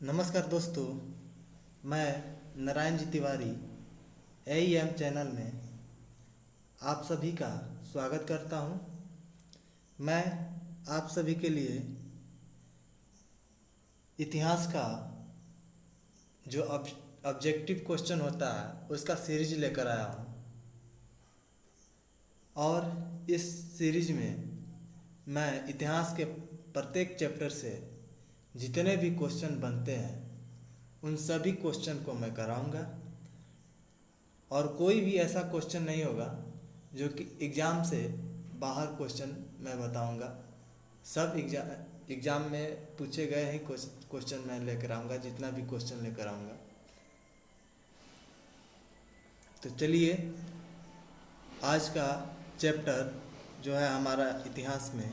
नमस्कार दोस्तों, मैं नारायण जी तिवारी AEM चैनल में आप सभी का स्वागत करता हूं। मैं आप सभी के लिए इतिहास का जो ऑब्जेक्टिव क्वेश्चन होता है उसका सीरीज लेकर आया हूं। और इस सीरीज में मैं इतिहास के प्रत्येक चैप्टर से जितने भी क्वेश्चन बनते हैं उन सभी क्वेश्चन को मैं कराऊंगा। और कोई भी ऐसा क्वेश्चन नहीं होगा जो कि एग्ज़ाम से बाहर क्वेश्चन मैं बताऊंगा। सब एग्ज़ाम में पूछे गए ही क्वेश्चन मैं लेकर आऊँगा, जितना भी क्वेश्चन लेकर आऊँगा। तो चलिए, आज का चैप्टर जो है हमारा इतिहास में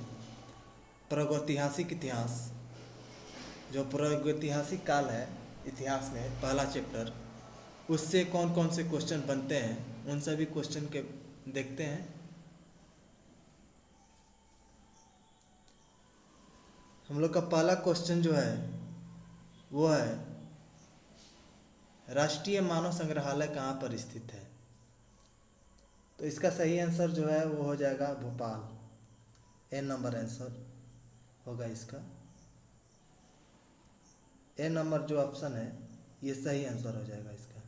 प्रागैतिहासिक इतिहास, जो प्रागैतिहासिक काल है इतिहास में पहला चैप्टर, उससे कौन कौन से क्वेश्चन बनते हैं उन सभी क्वेश्चन के देखते हैं। हम लोग का पहला क्वेश्चन जो है वो है, राष्ट्रीय मानव संग्रहालय कहाँ पर स्थित है? तो इसका सही आंसर जो है वो हो जाएगा भोपाल। ए नंबर आंसर होगा इसका। ए नंबर जो ऑप्शन है ये सही आंसर हो जाएगा इसका।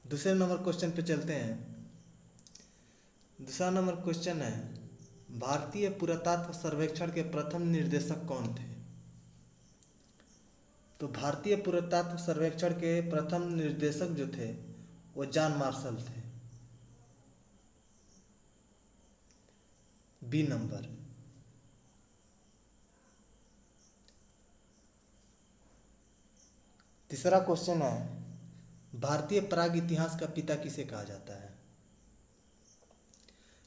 दूसरे नंबर क्वेश्चन पे चलते हैं। दूसरा नंबर क्वेश्चन है, भारतीय पुरातत्व सर्वेक्षण के प्रथम निर्देशक कौन थे? तो भारतीय पुरातत्व सर्वेक्षण के प्रथम निर्देशक जो थे वो जॉन मार्शल थे। B number. तीसरा क्वेश्चन है, भारतीय प्राग इतिहास का पिता किसे कहा जाता है?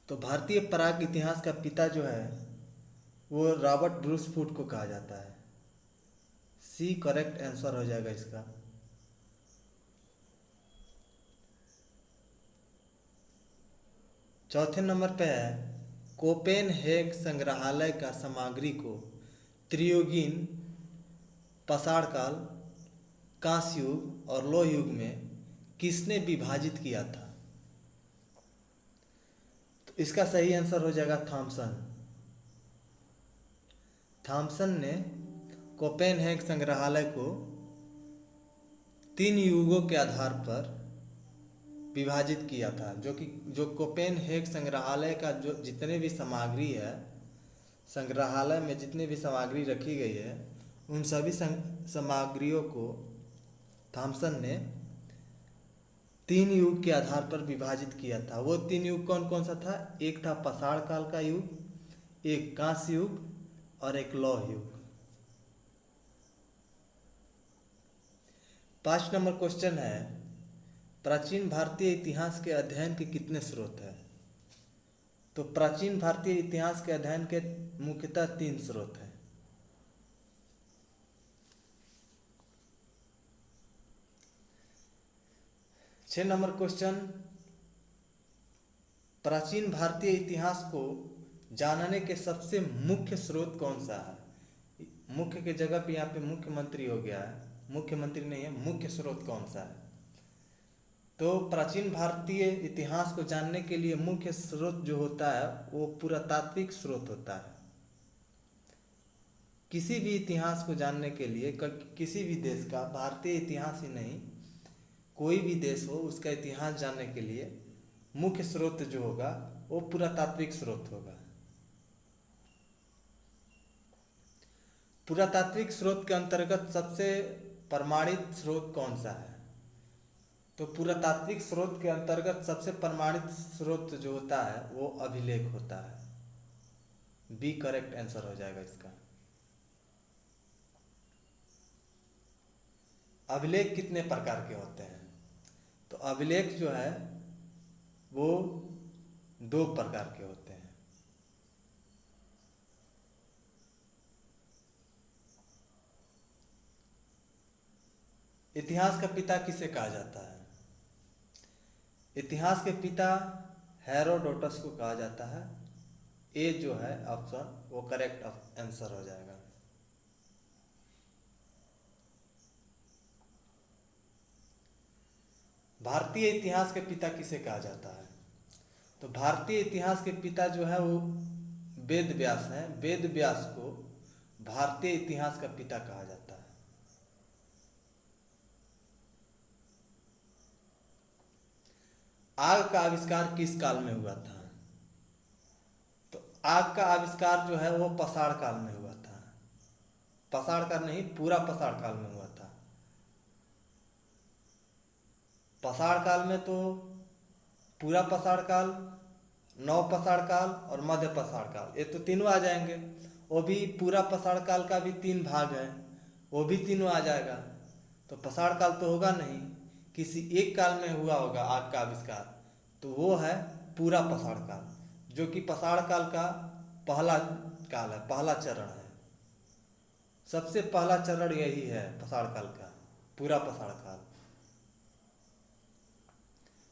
तो भारतीय प्राग इतिहास का पिता जो है वो रॉबर्ट ब्रूस फूट को कहा जाता है। सी करेक्ट आंसर हो जाएगा इसका। चौथे नंबर पे है, कोपेनहेग संग्रहालय का सामग्री को त्रियुगीन, पाषाण काल, कांस्य युग और लौह युग में किसने विभाजित किया था? तो इसका सही आंसर हो जाएगा थॉमसन। थॉमसन ने कोपेनहेग संग्रहालय को 3 युगों के आधार पर विभाजित किया था, जो कोपेनहेग संग्रहालय का जो जितने भी सामग्री है, संग्रहालय में जितनी भी सामग्री रखी गई है उन सभी सामग्रियों को थॉमसन ने 3 युग के आधार पर विभाजित किया था। वो 3 युग कौन कौन सा था? एक था पाषाण काल का युग, एक कांस्य युग और एक लौह युग। 5 नंबर क्वेश्चन है, प्राचीन भारतीय इतिहास के अध्ययन के कितने स्रोत हैं? तो प्राचीन भारतीय इतिहास के अध्ययन के मुख्यतः 3 स्रोत हैं। छह नंबर क्वेश्चन, प्राचीन भारतीय इतिहास को जानने के सबसे मुख्य स्रोत कौन सा है? मुख्य के जगह पे यहाँ पे मुख्यमंत्री हो गया है, मुख्यमंत्री नहीं है, मुख्य स्रोत कौन सा है? तो प्राचीन भारतीय इतिहास को जानने के लिए मुख्य स्रोत जो होता है वो पुरातात्विक स्रोत होता है। किसी भी इतिहास को जानने के लिए किसी भी देश का, भारतीय इतिहास ही नहीं कोई भी देश हो, उसका इतिहास जानने के लिए मुख्य स्रोत जो होगा वो पुरातात्विक स्रोत होगा। पुरातात्विक स्रोत के अंतर्गत सबसे प्रमाणित स्रोत कौन सा है? तो पुरातात्विक स्रोत के अंतर्गत सबसे प्रमाणित स्रोत जो होता है वो अभिलेख होता है। बी करेक्ट आंसर हो जाएगा इसका। अभिलेख कितने प्रकार के होते हैं? तो अभिलेख जो है वो 2 प्रकार के होते हैं। इतिहास का पिता किसे कहा जाता है? इतिहास के पिता हेरोडोटस को कहा जाता है। ए जो है ऑप्शन वो करेक्ट आंसर हो जाएगा। भारतीय इतिहास के पिता किसे कहा जाता है? तो भारतीय इतिहास के पिता जो है वो वेद व्यास हैं। वेद व्यास को भारतीय इतिहास का पिता कहा जाता है। आग का आविष्कार किस काल में हुआ था? तो आग का आविष्कार जो है वो पाषाण काल में हुआ था। पाषाण काल नहीं, पूरा पाषाण काल में हुआ था। पाषाण काल में तो पूरा पाषाण काल, नव पाषाण काल और मध्य पाषाण काल, ये तो तीनों आ जाएंगे। वो भी पूरा पाषाण काल का भी 3 भाग है, वो भी तीनों आ जाएगा। तो पाषाण काल तो होगा नहीं, किसी एक काल में हुआ होगा आग का आविष्कार, तो वो है पूरा पाषाण काल, जो कि पाषाण काल का पहला काल है, पहला चरण है। सबसे पहला चरण यही है पाषाण काल का, पूरा पाषाण काल।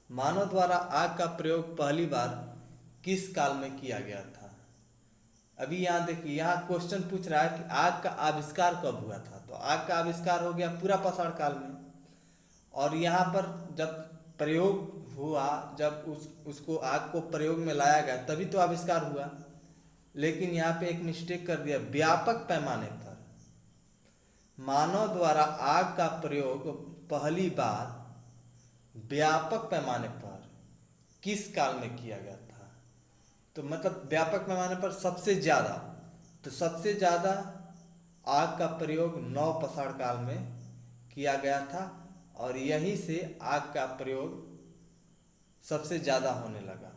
मानव द्वारा आग का प्रयोग पहली बार किस काल में किया गया था? अभी यहाँ देखिए, यहाँ क्वेश्चन पूछ रहा है कि आग का आविष्कार कब हुआ था। तो आग का आविष्कार हो गया पूरा पाषाण काल में। और यहाँ पर जब प्रयोग हुआ, जब उसको आग को प्रयोग में लाया गया तभी तो आविष्कार हुआ। लेकिन यहाँ पे एक मिस्टेक कर दिया, व्यापक पैमाने पर मानव द्वारा आग का प्रयोग पहली बार व्यापक पैमाने पर किस काल में किया गया था? तो मतलब व्यापक पैमाने पर सबसे ज़्यादा, तो सबसे ज़्यादा आग का प्रयोग नव पाषाण काल में किया गया था, और यहीं से आग का प्रयोग सबसे ज़्यादा होने लगा।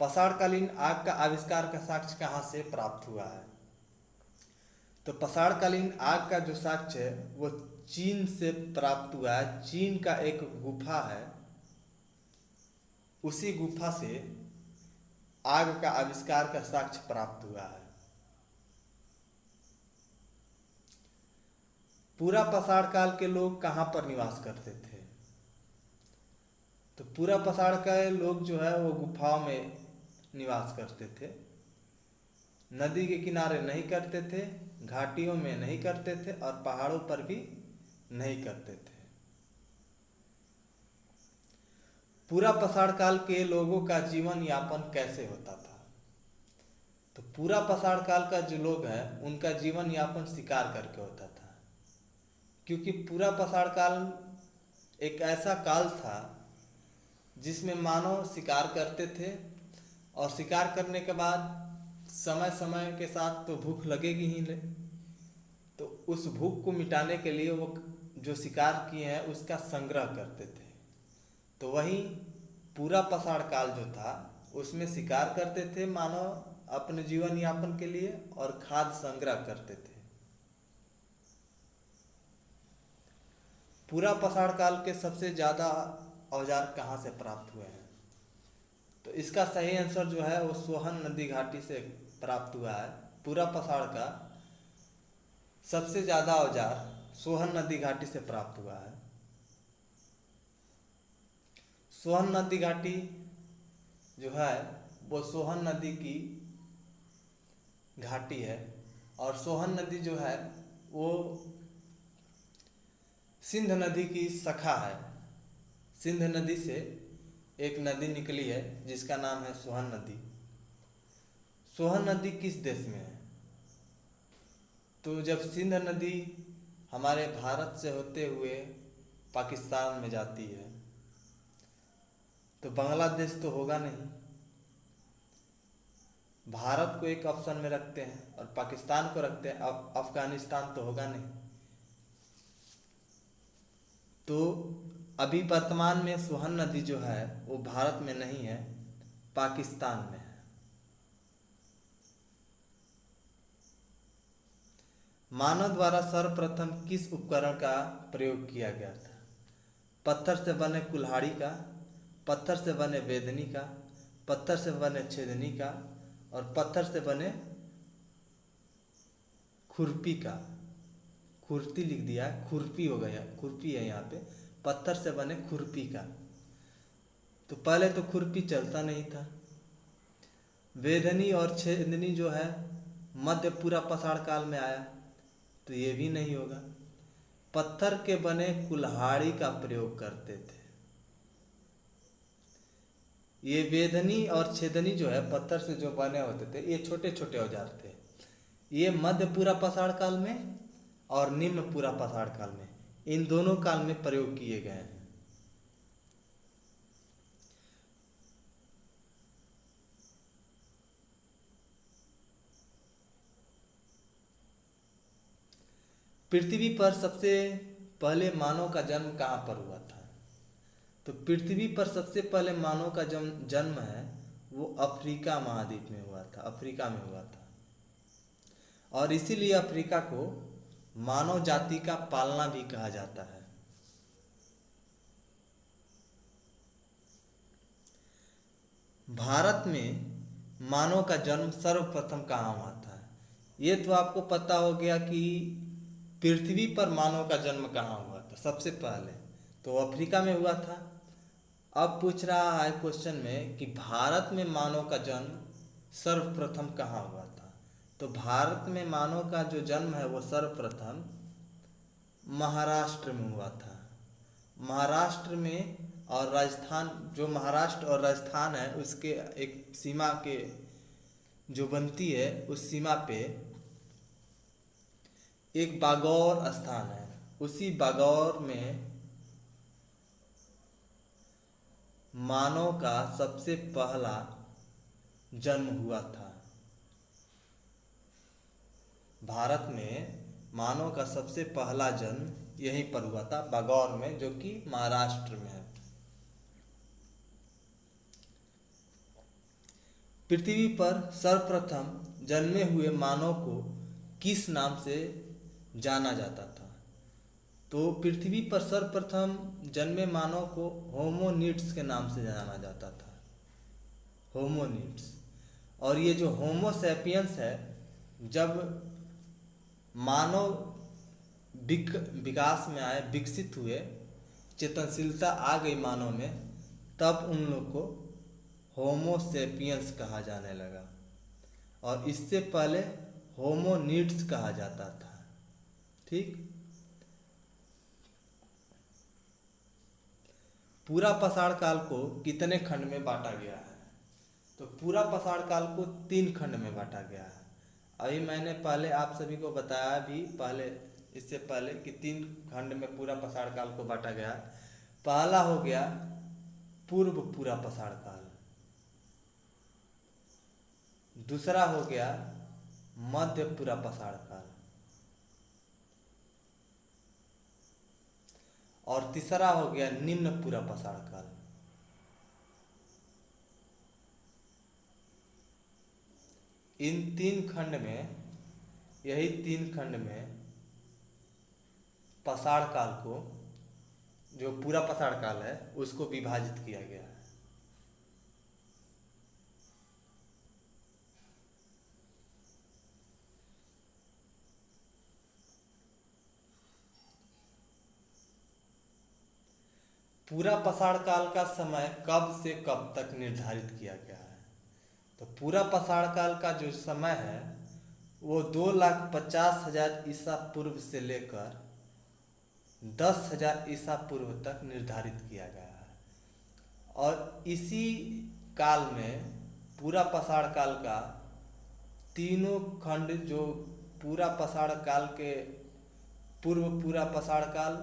पाषाणकालीन आग का आविष्कार का साक्ष्य कहाँ से प्राप्त हुआ है? तो पाषाणकालीन आग का जो साक्ष्य है वो चीन से प्राप्त हुआ है। चीन का एक गुफा है, उसी गुफा से आग का आविष्कार का साक्ष्य प्राप्त हुआ है। पूरा पाषाण काल के लोग कहाँ पर निवास करते थे? तो पूरा पाषाण के लोग जो है वो गुफाओं में निवास करते थे। नदी के किनारे नहीं करते थे, घाटियों में नहीं करते थे, और पहाड़ों पर भी नहीं करते थे। पूरा पाषाण काल के लोगों का जीवन यापन कैसे होता था? तो पूरा पाषाण काल का जो लोग हैं उनका जीवन यापन शिकार करके होता था, क्योंकि पूरा पाषाण काल एक ऐसा काल था जिसमें मानव शिकार करते थे, और शिकार करने के बाद समय समय के साथ तो भूख लगेगी ही ले, तो उस भूख को मिटाने के लिए वो जो शिकार किए हैं उसका संग्रह करते थे। तो वही पूरा पाषाण काल जो था उसमें शिकार करते थे मानव अपने जीवन यापन के लिए, और खाद्य संग्रह करते थे। पूरा पाषाण काल के सबसे ज़्यादा औजार कहाँ से प्राप्त हुए हैं? तो इसका सही आंसर जो है वो सोहन नदी घाटी से प्राप्त हुआ है। पूरा पाषाण का सबसे ज़्यादा औजार सोहन नदी घाटी से प्राप्त हुआ है। सोहन नदी घाटी जो है वो सोहन नदी की घाटी है, और सोहन नदी जो है वो सिंध नदी की शाखा है। सिंध नदी से एक नदी निकली है जिसका नाम है सोहन नदी। सोहन नदी किस देश में है? तो जब सिंध नदी हमारे भारत से होते हुए पाकिस्तान में जाती है तो बांग्लादेश तो होगा नहीं, भारत को एक ऑप्शन में रखते हैं और पाकिस्तान को रखते हैं, अब अफगानिस्तान तो होगा नहीं। तो अभी वर्तमान में सोहन नदी जो है वो भारत में नहीं है, पाकिस्तान में है। मानव द्वारा सर्वप्रथम किस उपकरण का प्रयोग किया गया था? पत्थर से बने कुल्हाड़ी का, पत्थर से बने वेदनी का, पत्थर से बने छेदनी का, और पत्थर से बने खुरपी का। खुरपी लिख दिया, खुरपी हो गया, खुरपी है यहाँ पे, पत्थर से बने खुरपी का। तो पहले तो खुरपी चलता नहीं था। वेदनी और छेदनी जो है मध्य पूरा पाषाण काल में आया, तो ये भी नहीं होगा। पत्थर के बने कुल्हाड़ी का प्रयोग करते थे। ये वेदनी और छेदनी जो है पत्थर से जो बने होते थे, ये छोटे छोटे औजार थे। ये मध्य पूरा पाषाण काल में और निम्न पूरा पाषाण काल में, इन दोनों काल में प्रयोग किए गए हैं। पृथ्वी पर सबसे पहले मानव का जन्म कहाँ पर हुआ था? तो पृथ्वी पर सबसे पहले मानव का जन्म है वो अफ्रीका महाद्वीप में हुआ था, अफ्रीका में हुआ था। और इसीलिए अफ्रीका को मानव जाति का पालना भी कहा जाता है। भारत में मानव का जन्म सर्वप्रथम कहाँ हुआ था? ये तो आपको पता हो गया कि पृथ्वी पर मानव का जन्म कहाँ हुआ था सबसे पहले, तो अफ्रीका में हुआ था। अब पूछ रहा है क्वेश्चन में कि भारत में मानव का जन्म सर्वप्रथम कहाँ हुआ था? तो भारत में मानव का जो जन्म है वो सर्वप्रथम महाराष्ट्र में हुआ था। महाराष्ट्र में और राजस्थान, जो महाराष्ट्र और राजस्थान है उसके एक सीमा के जो बनती है, उस सीमा पे एक बागौर स्थान है। उसी बागौर में मानव का सबसे पहला जन्म हुआ था। भारत में मानव का सबसे पहला जन्म यहीं पर हुआ था, बागौर में, जो कि महाराष्ट्र में है। पृथ्वी पर सर्वप्रथम जन्मे हुए मानव को किस नाम से जाना जाता था? तो पृथ्वी पर सर्वप्रथम जन्मे मानव को होमोनिड्स के नाम से जाना जाता था, होमोनिड्स। और ये जो होमो सैपियंस है, जब मानव विकास में आए, विकसित हुए, चेतनशीलता आ गई मानव में, तब उन लोग को होमो सैपियंस कहा जाने लगा। और इससे पहले होमोनिड्स कहा जाता था। ठीक। पूरा पाषाण काल को कितने खंड में बांटा गया है? तो पूरा पाषाण काल को 3 खंड में बांटा गया है। अभी मैंने पहले आप सभी को बताया भी, पहले इससे पहले, कि 3 खंड में पूरा पाषाण काल को बांटा गया। पहला हो गया पूर्व पूरा पाषाण काल, दूसरा हो गया मध्य पूरा पाषाण काल, और तीसरा हो गया निम्न पूरा पाषाण काल। इन 3 खंड में, यही 3 खंड में पाषाण काल को, जो पूरा पाषाण काल है, उसको विभाजित किया गया है। पूरा पाषाण काल का समय कब से कब तक निर्धारित किया गया है? तो पूरा पाषाण काल का जो समय है वो 2,50,000 ईसा पूर्व से लेकर 10,000 ईसा पूर्व तक निर्धारित किया गया है। और इसी काल में पूरा पाषाण काल का तीनों खंड, जो पूरा पाषाण काल के पूर्व पूरा पाषाण काल,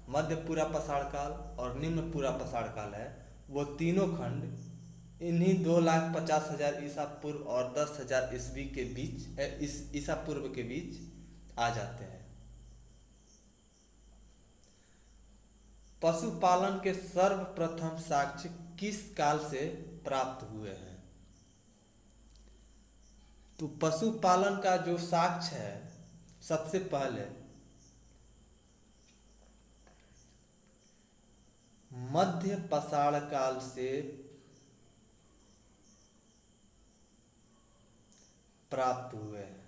मध्य पूरा पाषाण काल और निम्न पूरा पाषाण काल है, वो तीनों खंड इन्हीं 2,50,000 ईसा पूर्व और 10,000 ईस्वी के बीच, इस ईसा पूर्व के बीच आ जाते हैं। पशुपालन के सर्वप्रथम साक्ष्य किस काल से प्राप्त हुए हैं? तो पशुपालन का जो साक्ष्य है सबसे पहले मध्य पाषाण काल से प्राप्त हुए हैं।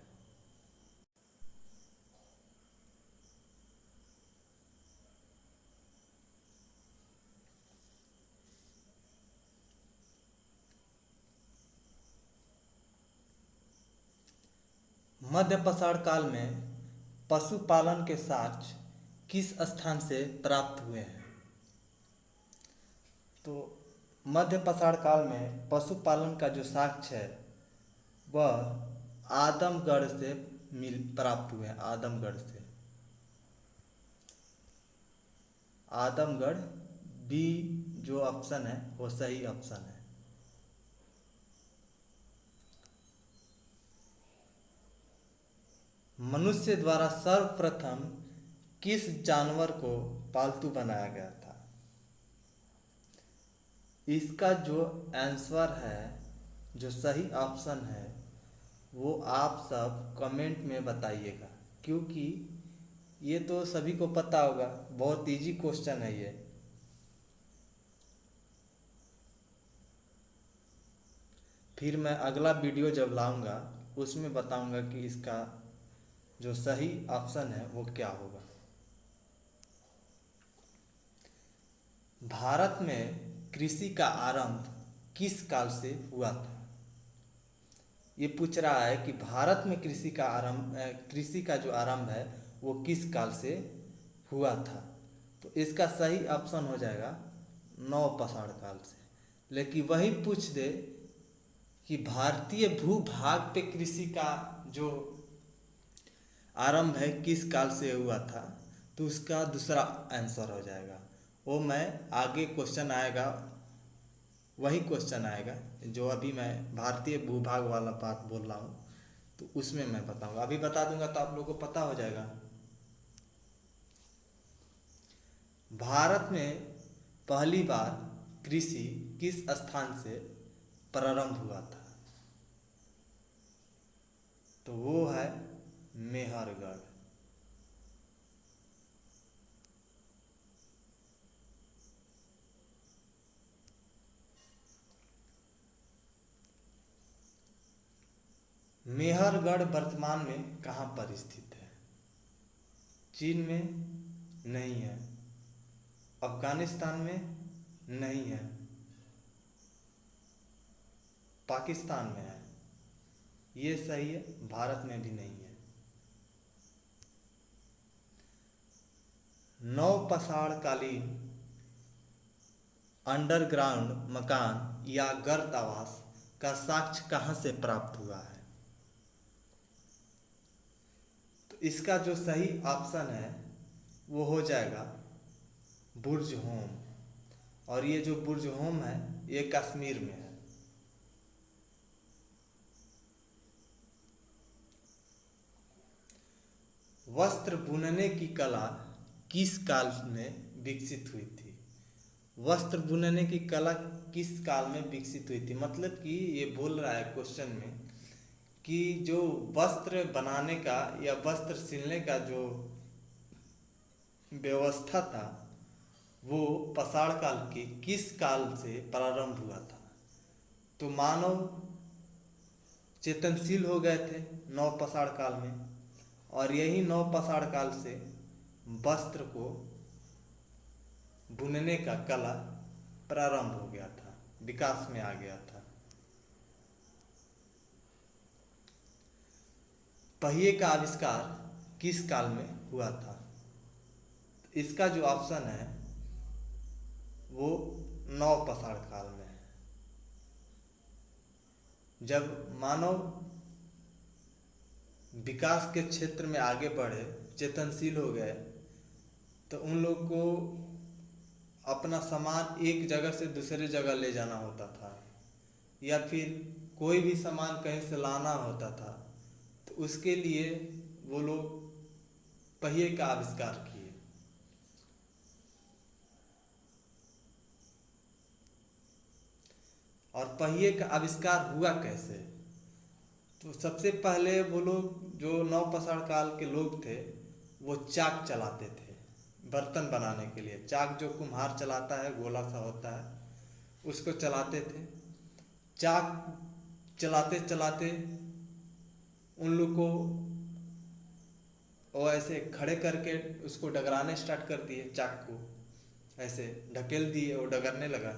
मध्य पाषाण काल में पशुपालन के साक्ष्य किस स्थान से प्राप्त हुए हैं? तो मध्य पाषाण काल में पशुपालन का जो साक्ष्य है वह आदमगढ़ से मिल प्राप्त हुए हैं। आदमगढ़ से। आदमगढ़ बी जो ऑप्शन है वो सही ऑप्शन है। मनुष्य द्वारा सर्वप्रथम किस जानवर को पालतू बनाया गया था? इसका जो आंसर है, जो सही ऑप्शन है, वो आप सब कमेंट में बताइएगा, क्योंकि ये तो सभी को पता होगा, बहुत इजी क्वेश्चन है ये। फिर मैं अगला वीडियो जब लाऊंगा उसमें बताऊंगा कि इसका जो सही ऑप्शन है वो क्या होगा। भारत में कृषि का आरंभ किस काल से हुआ था? ये पूछ रहा है कि भारत में कृषि का जो आरंभ है वो किस काल से हुआ था। तो इसका सही ऑप्शन हो जाएगा नवपाषाण काल से। लेकिन वही पूछ दे कि भारतीय भूभाग पे कृषि का जो आरंभ है किस काल से हुआ था, तो उसका दूसरा आंसर हो जाएगा। वो मैं आगे क्वेश्चन आएगा, वही क्वेश्चन आएगा जो अभी मैं भारतीय भूभाग वाला बात बोल रहा हूँ, तो उसमें मैं बताऊंगा। अभी बता दूंगा तो आप लोगों को पता हो जाएगा। भारत में पहली बार कृषि किस स्थान से प्रारंभ हुआ था? तो वो है मेहरगढ़। मेहरगढ़ वर्तमान में कहाँ पर स्थित है? चीन में नहीं है, अफगानिस्तान में नहीं है, पाकिस्तान में है। ये सही है, भारत में भी नहीं है। नवपाषाणकालीन अंडरग्राउंड मकान या गर्त आवास का साक्ष्य कहाँ से प्राप्त हुआ है? तो इसका जो सही ऑप्शन है वो हो जाएगा बुर्ज होम। और ये जो बुर्ज होम है ये कश्मीर में है। वस्त्र बुनने की कला किस काल में विकसित हुई थी? वस्त्र बुनने की कला किस काल में विकसित हुई थी, मतलब कि ये बोल रहा है क्वेश्चन में कि जो वस्त्र बनाने का या वस्त्र सिलने का जो व्यवस्था था वो पाषाण काल के किस काल से प्रारंभ हुआ था? तो मानव चेतनशील हो गए थे नवपाषाण काल में, और यही नवपाषाण काल से वस्त्र को बुनने का कला प्रारंभ हो गया था, विकास में आ गया था। पहिए का आविष्कार किस काल में हुआ था? इसका जो ऑप्शन है वो नवपाषाण काल में है। जब मानव विकास के क्षेत्र में आगे बढ़े, चेतनशील हो गए, तो उन लोग को अपना सामान एक जगह से दूसरे जगह ले जाना होता था, या फिर कोई भी सामान कहीं से लाना होता था, तो उसके लिए वो लोग पहिए का आविष्कार किए। और पहिए का आविष्कार हुआ कैसे? तो सबसे पहले वो लोग जो नवपाषाण काल के लोग थे वो चाक चलाते थे बर्तन बनाने के लिए। चाक जो कुम्हार चलाता है, गोला सा होता है, उसको चलाते थे। चाक चलाते चलाते उन लोग को वो ऐसे खड़े करके उसको डगराने स्टार्ट कर दिए। चाक को ऐसे ढकेल दिए, वो डगरने लगा।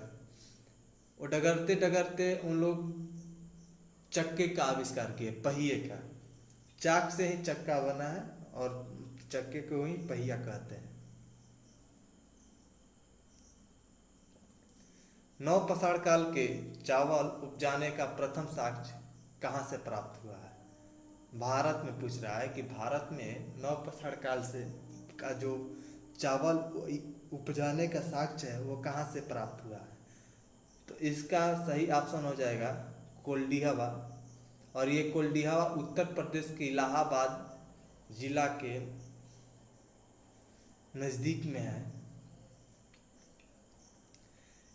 वो डगरते डगरते उन लोग चक्के का आविष्कार किए, पहिए का। चाक से ही चक्का बना है और चक्के को ही पहिया कहते हैं। नवपाषाण काल के चावल उपजाने का प्रथम साक्ष्य कहाँ से प्राप्त हुआ है? भारत में पूछ रहा है कि भारत में नवपाषाण काल से का जो चावल उपजाने का साक्ष्य है वो कहाँ से प्राप्त हुआ है? तो इसका सही ऑप्शन हो जाएगा कोल्डिहावा। और ये कोल्डिहावा उत्तर प्रदेश के इलाहाबाद जिला के नज़दीक में है।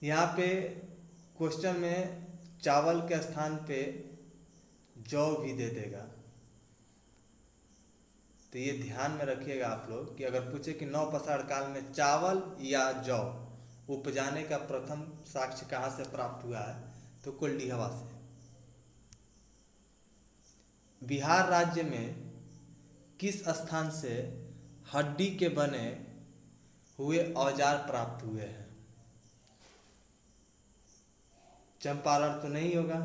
यहाँ पे क्वेश्चन में चावल के स्थान पे जौ भी दे देगा, तो ये ध्यान में रखिएगा आप लोग कि अगर पूछे कि नवपाषाण काल में चावल या जौ उपजाने का प्रथम साक्ष्य कहाँ से प्राप्त हुआ है, तो कोल्डिहावा से। बिहार राज्य में किस स्थान से हड्डी के बने हुए औजार प्राप्त हुए हैं? चंपारण तो नहीं होगा,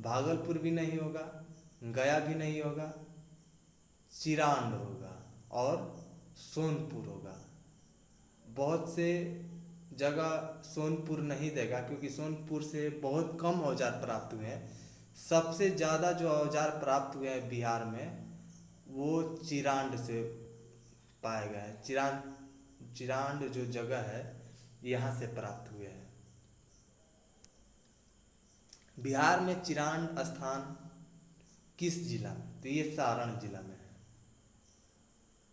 भागलपुर भी नहीं होगा, गया भी नहीं होगा, चिरांद होगा और सोनपुर होगा। बहुत से जगह सोनपुर नहीं देगा क्योंकि सोनपुर से बहुत कम औजार प्राप्त हुए हैं। सबसे ज़्यादा जो औजार प्राप्त हुए हैं बिहार में वो चिरांद से पाए गए हैं। चिरांद जो जगह है यहाँ से प्राप्त हुए हैं। बिहार में चिरांद स्थान किस जिला में? तो ये सारण जिला में है।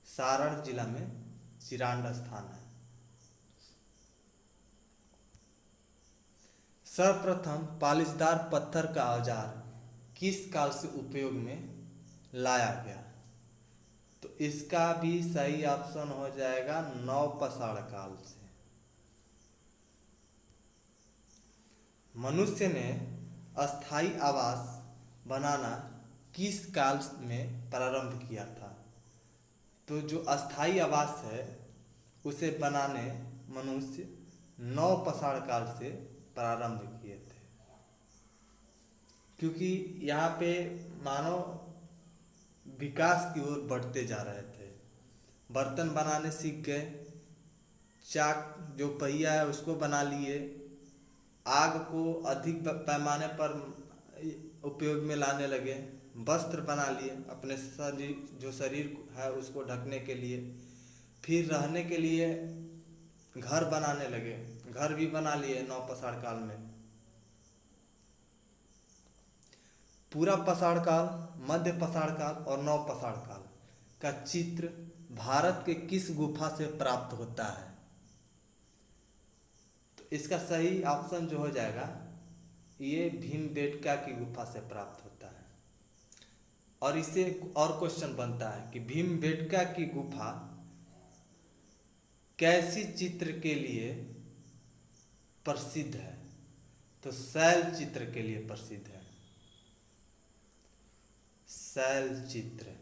सारण जिला में चिरांद स्थान है। सर्वप्रथम पालिशदार पत्थर का औजार किस काल से उपयोग में लाया गया? तो इसका भी सही ऑप्शन हो जाएगा नवपाषाण काल से। मनुष्य ने अस्थाई आवास बनाना किस काल में प्रारंभ किया था? तो जो अस्थाई आवास है उसे बनाने मनुष्य नवपाषाण काल से प्रारंभ किए थे, क्योंकि यहाँ पे मानव विकास की ओर बढ़ते जा रहे थे। बर्तन बनाने सीख गए, चाक जो पहिया है उसको बना लिए, आग को अधिक पैमाने पर उपयोग में लाने लगे, वस्त्र बना लिए अपने शरीर है उसको ढकने के लिए, फिर रहने के लिए घर बनाने लगे, घर भी बना लिए नवपाषाण काल में। पूरा पाषाण काल, मध्य पाषाण काल और नवपाषाण काल का चित्र भारत के किस गुफा से प्राप्त होता है? तो इसका सही ऑप्शन जो हो जाएगा ये भीमबेटका की गुफा से प्राप्त होता है। और इससे और क्वेश्चन बनता है कि भीमबेटका की गुफा कैसी चित्र के लिए प्रसिद्ध है? तो शैल चित्र के लिए प्रसिद्ध है। शैल चित्र।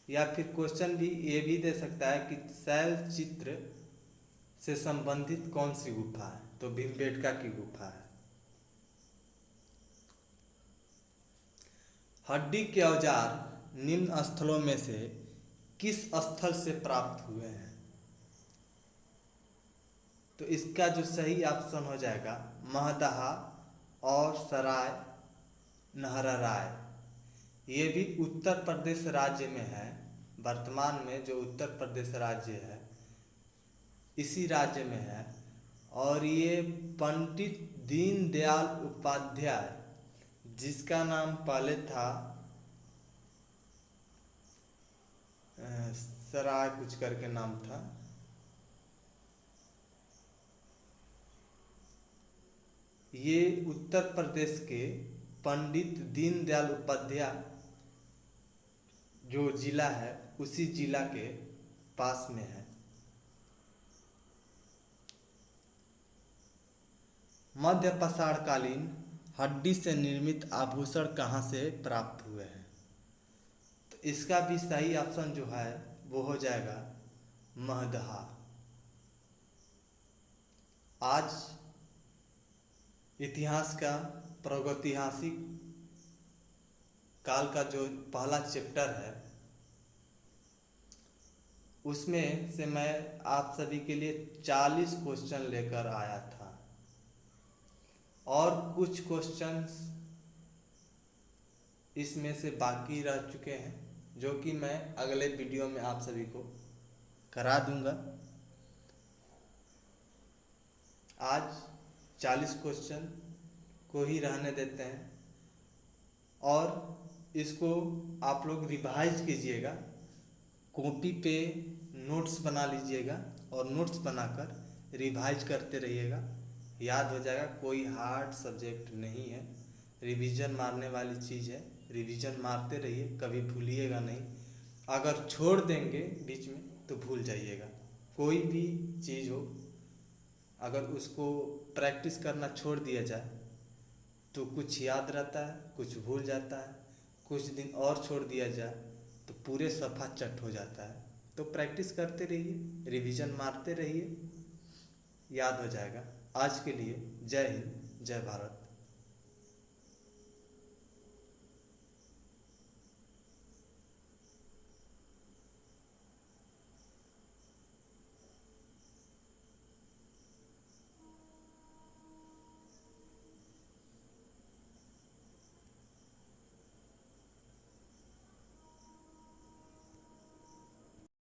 या फिर क्वेश्चन भी ये भी दे सकता है कि शैल चित्र से संबंधित कौन सी गुफा है? तो भीमबेटका की गुफा है। हड्डी के औजार निम्न स्थलों में से किस स्थल से प्राप्त हुए हैं? तो इसका जो सही ऑप्शन हो जाएगा महदहा और सराय नहराराय। ये भी उत्तर प्रदेश राज्य में है। वर्तमान में जो उत्तर प्रदेश राज्य है इसी राज्य में है। और ये पंडित दीनदयाल उपाध्याय, जिसका नाम पहले था सराय कुछ करके नाम था, ये उत्तर प्रदेश के पंडित दीनदयाल उपाध्याय जो जिला है उसी जिला के पास में है। मध्य पाषाण कालीन हड्डी से निर्मित आभूषण कहाँ से प्राप्त हुए हैं? तो इसका भी सही ऑप्शन जो है वो हो जाएगा महदहा। आज इतिहास का प्रागैतिहासिक काल का जो पहला चैप्टर है उसमें से मैं आप सभी के लिए 40 क्वेश्चन लेकर आया था और कुछ क्वेश्चंस इसमें से बाकी रह चुके हैं जो कि मैं अगले वीडियो में आप सभी को करा दूंगा। आज 40 क्वेश्चन को ही रहने देते हैं और इसको आप लोग रिवाइज कीजिएगा, कॉपी पे नोट्स बना लीजिएगा और नोट्स बनाकर रिवाइज करते रहिएगा, याद हो जाएगा। कोई हार्ड सब्जेक्ट नहीं है, रिवीजन मारने वाली चीज़ है, रिवीजन मारते रहिए, कभी भूलिएगा नहीं। अगर छोड़ देंगे बीच में तो भूल जाइएगा। कोई भी चीज़ हो, अगर उसको प्रैक्टिस करना छोड़ दिया जाए तो कुछ याद रहता है, कुछ भूल जाता है, कुछ दिन और छोड़ दिया जाए तो पूरे सफ़ा चट हो जाता है। तो प्रैक्टिस करते रहिए, रिवीजन मारते रहिए, याद हो जाएगा। आज के लिए जय हिंद, जय भारत।